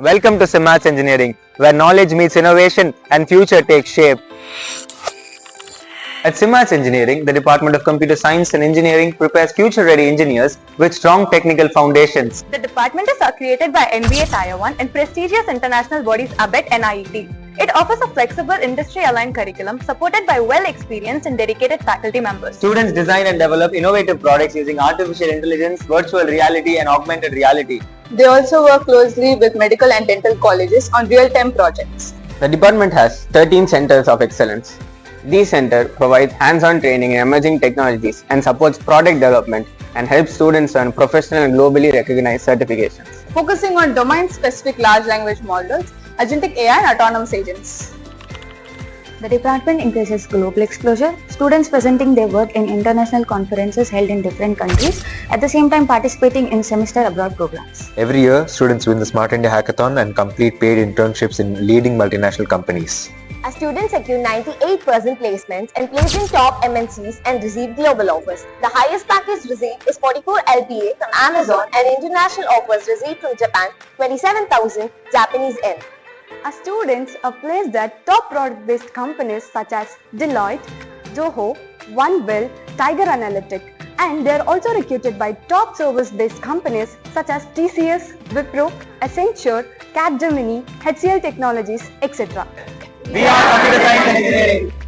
Welcome to SIMATS Engineering, where knowledge meets innovation and future takes shape. At SIMATS Engineering, the Department of Computer Science and Engineering prepares future-ready engineers with strong technical foundations. The department is accredited by MBA Tier 1 and prestigious international bodies ABET and IET. It offers a flexible industry-aligned curriculum supported by well-experienced and dedicated faculty members. Students design and develop innovative products using artificial intelligence, virtual reality and augmented reality. They also work closely with medical and dental colleges on real-time projects. The department has 13 centers of excellence. These centers provide hands-on training in emerging technologies and supports product development and helps students earn professional and globally recognized certifications. Focusing on domain-specific large language models, agentic AI and autonomous agents. The department increases global exposure, students presenting their work in international conferences held in different countries, at the same time participating in semester abroad programs. Every year, students win the Smart India Hackathon and complete paid internships in leading multinational companies. Our students secure 98% placements and placed in top MNCs and receive global offers. The highest package received is 44 LPA from Amazon and international offers received from Japan, 27,000 Japanese yen. Our students are placed at top product-based companies such as Deloitte, Zoho, OneWell, Tiger Analytic, and they are also recruited by top service-based companies such as TCS, Wipro, Accenture, Capgemini, HCL Technologies, etc. We are Computer Science Engineering.